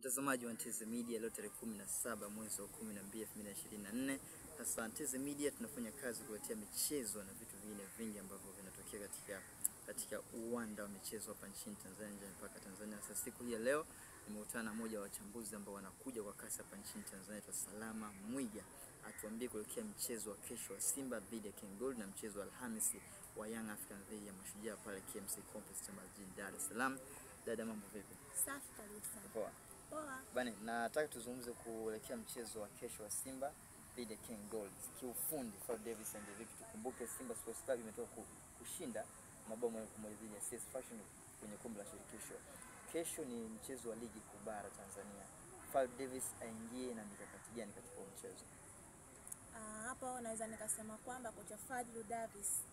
Mtazamaji wa Nteze Media, leo tarehe 17 mwezi wa 12 2024. Sasa Nteze Media tunafanya kazi kuletea michezo na vitu vingine vingi ambavyo vinatokea katika uwanda wa michezo hapa nchini Tanzania mpaka Tanzania. Sasa siku hii ya leo nimekutana na mmoja wa wachambuzi ambao wanakuja kwa kasi hapa nchini Tanzania, kwa Salama Mwiga. Atuambie kuelekea mchezo wa kesho wa Simba dhidi ya Ken Gold na mchezo wa Alhamisi wa Young African dhidi ya Mashujaa pale KMC Complex jijini Dar es Salaam. Dada, mambo vipi? Safi kabisa. Poa. Poa. Bani, nataka tuzungumze kuelekea mchezo wa kesho wa Simba dhidi ya Ken Gold. Kiufundi, Fred Davis and vipi, tukumbuke Simba Sports Club imetoka kushinda mabao 1 dhidi ya CS Fashion kwenye kombe la shirikisho. Kesho ni mchezo wa ligi kuu bara Tanzania. Fred Davis aingie na mikakati gani katika mchezo? Hapo naweza nikasema kwamba kocha Fred Davis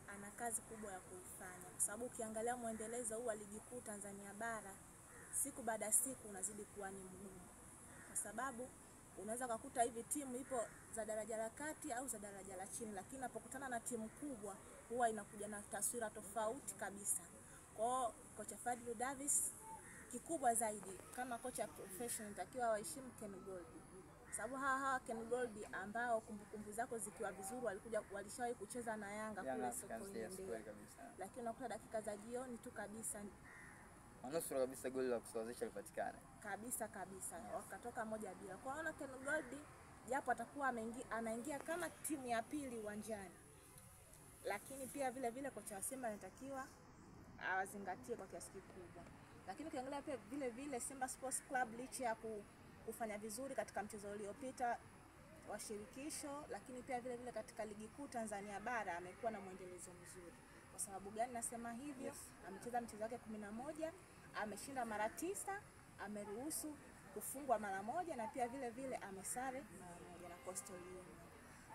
ana kazi kubwa ya kuifanya, kwa sababu ukiangalia muendelezo huu wa ligi kuu Tanzania bara siku baada ya siku unazidi kuwa ni mgumu, kwa sababu unaweza kukuta hivi timu ipo za daraja la kati au za daraja la chini, lakini unapokutana na timu kubwa huwa inakuja na taswira tofauti kabisa. Kwa kocha Fred Davis kikubwa zaidi kama kocha professional takiwa waheshimu Ken Gold, sababu hawa Ken Gold ambao kumbukumbu zako zikiwa vizuri walishawahi kucheza na Yanga kule Sokoine, lakini unakuta dakika za jioni tu kabisa manusura kabisa goli la kusawazisha lipatikane kabisa wakatoka 1-0. Kwa hiyo Ken Gold japo atakuwa anaingia kama timu ya pili uwanjani, lakini pia vile kocha wa Simba anatakiwa awazingatie kwa kiasi kikubwa. Lakini ukiangalia pia vile Simba Sports Club licha ya kufanya vizuri katika mchezo uliopita wa shirikisho, lakini pia vile katika ligi kuu Tanzania bara amekuwa na muendelezo mzuri. Kwa sababu gani nasema hivyo? Yes. Amecheza mchezo wake 11, ameshinda mara 9, ameruhusu kufungwa mara 1 na pia vile amesare mara 1 na Coastal Union.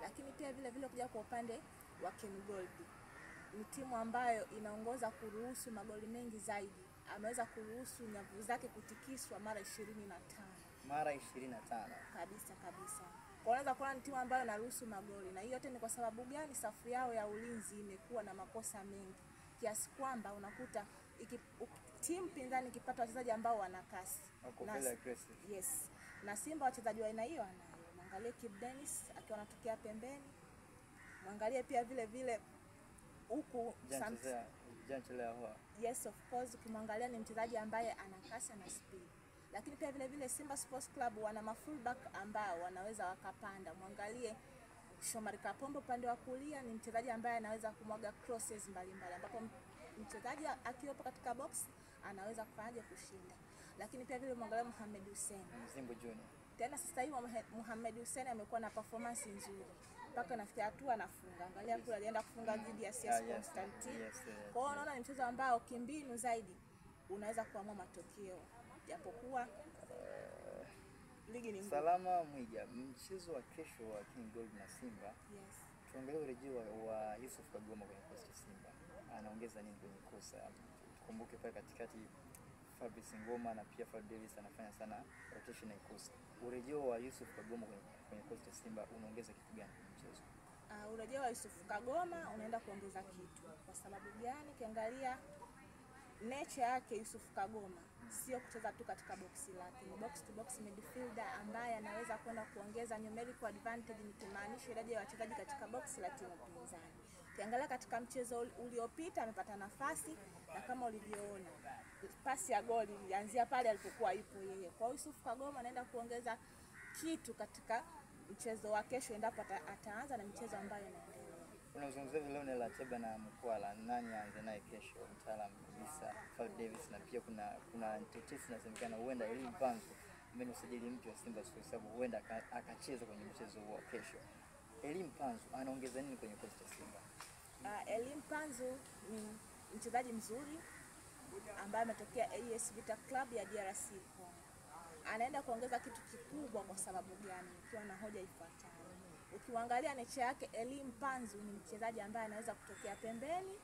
Lakini pia vile kuja kwa upande wa Ken Gold, ni timu ambayo inaongoza kuruhusu magoli mengi zaidi. Ameweza kuruhusu nyavu zake kutikiswa mara 25. Mara 25. Kabisa. Kwa unaweza kuona ni timu ambayo inaruhusu magoli, na hiyo yote ni kwa sababu gani? Safu yao ya ulinzi imekuwa na makosa mengi kiasi kwamba unakuta timu pinzani ikipata wachezaji ambao wana kasi yes, na Simba wachezaji wa aina hiyo anayo. Mwangalie Kip Dennis akiwa anatokea pembeni, mwangalie pia vile huku yes, of course, ukimwangalia ni mchezaji ambaye ana kasi na speed. Lakini pia vile Simba Sports Club wana mafullback ambao wanaweza wakapanda. Mwangalie Shomari Kapombe upande wa kulia, ni mchezaji ambaye anaweza kumwaga crosses mbalimbali, ambapo mchezaji akiwepo katika box anaweza kufanyaje kushinda. Lakini pia vile mwangalie Mohamed Hussein Mzimbo Junior, tena sasa hivi Mohamed Hussein amekuwa na performance nzuri mpaka nafikia hatua anafunga. Angalia kule alienda kufunga dhidi ya CS Constantine. Kwa hiyo unaona ni mchezo ambao kimbinu zaidi unaweza kuamua matokeo, japokuwa ligi ni ngumu. Salama Mwiga, mchezo wa kesho wa Ken Gold na Simba. Yes. Tuangalie urejeo wa Yusuf Kagoma kwenye kosi Simba. Anaongeza nini kwenye kosa? Tukumbuke pale katikati Fabrice Ngoma na pia Fred Davis anafanya sana rotation ya kosi. Urejeo wa Yusuf Kagoma kwenye kosi Simba unaongeza kitu gani kwenye mchezo? Urejeo wa Yusuf Kagoma unaenda kuongeza kitu. Kwa sababu gani? Kiangalia nature yake Yusuf Kagoma sio kucheza tu katika boxi lake, ni box to box midfielder ambaye anaweza kwenda kuongeza numerical advantage, nikimaanisha idadi ya wachezaji katika box la timu pinzani. Ukiangalia katika mchezo uliopita amepata nafasi, na kama ulivyoona pasi ya goli ilianzia pale alipokuwa yupo yeye. Kwa Yusuf Kagoma anaenda kuongeza kitu katika mchezo wa kesho endapo ataanza na mchezo ambayo inaendelea. Unazungumzia Lionel Ateba na Mkwala, nani aanze naye kesho? Mtaalamu kabisa Fred Davis, na pia kuna tetesi inasemekana huenda Elie Mpanzu mwenye usajili mpya wa Simba Sports Club huenda akacheza kwenye mchezo wa kesho. Elie Mpanzu anaongeza nini kwenye kosi ya Simba? Elie Mpanzu ni mchezaji mzuri ambaye ametokea AS Vita Club ya DRC Congo. Anaenda kuongeza kitu kikubwa. Kwa sababu gani? Ukiwa na hoja ifuatayo. Ukiangalia nature yake, Elie Mpanzu ni mchezaji ambaye anaweza kutokea pembeni,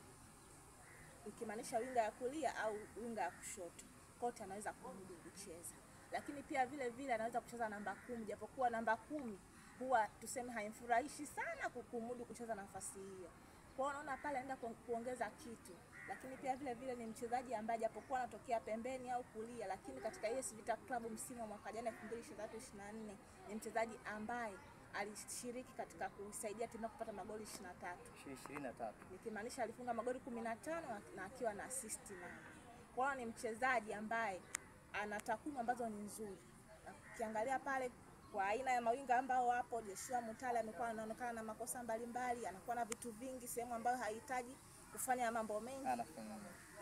ikimaanisha winga ya kulia au winga ya kushoto, kote anaweza kumudu kucheza. Lakini pia vile anaweza kucheza namba 10, japokuwa namba 10 huwa tuseme haimfurahishi sana kukumudu kucheza nafasi hiyo. Kwa hiyo unaona pale anaenda kuongeza kitu. lakini pia vile vile ni mchezaji ambaye japokuwa anatokea pembeni au kulia, lakini katika AS Vita Club msimu wa mwaka jana 2023-24 ni mchezaji ambaye alishiriki katika kusaidia timu kupata magoli 23. Nikimaanisha alifunga magoli 15 na akiwa na assist 8. Kwa hiyo ni mchezaji ambaye ana takwimu ambazo ni nzuri. Ukiangalia pale kwa aina ya mawinga ambao wapo, Joshua Mutale amekuwa anaonekana na makosa mbalimbali, anakuwa na vitu vingi sehemu ambayo hahitaji kufanya mambo mengi.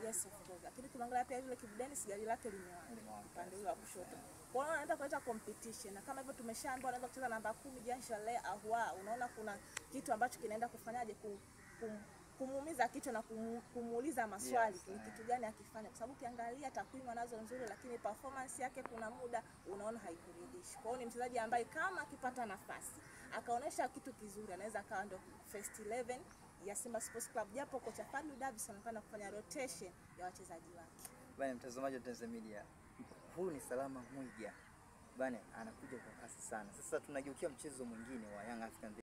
Yes, of course. Lakini tunaangalia pia vile Kibu Denis gari lake limewahi upande wa kushoto. Kwa hiyo anaenda kuleta competition, na kama hivyo tumeshaambiwa anaweza kucheza namba 10 Jean Charles Ahoua. Unaona kuna kitu ambacho kinaenda kufanyaje kumuumiza kichwa na kumuuliza maswali, ni kitu gani akifanya, kwa sababu ukiangalia takwimu anazo nzuri, lakini performance yake kuna muda unaona haikuridhishi. Kwa hiyo ni mchezaji ambaye kama akipata nafasi akaonesha kitu kizuri, anaweza akawa ndo first 11 ya Simba Sports Club, japo kocha Fadlu Davis anapenda kufanya rotation ya wachezaji wake. Bwana mtazamaji wa Tanzania Media, huyu ni Salama Mwiga bwana, anakuja kwa kasi sana. Sasa tunageukia mchezo mwingine wa Young Africans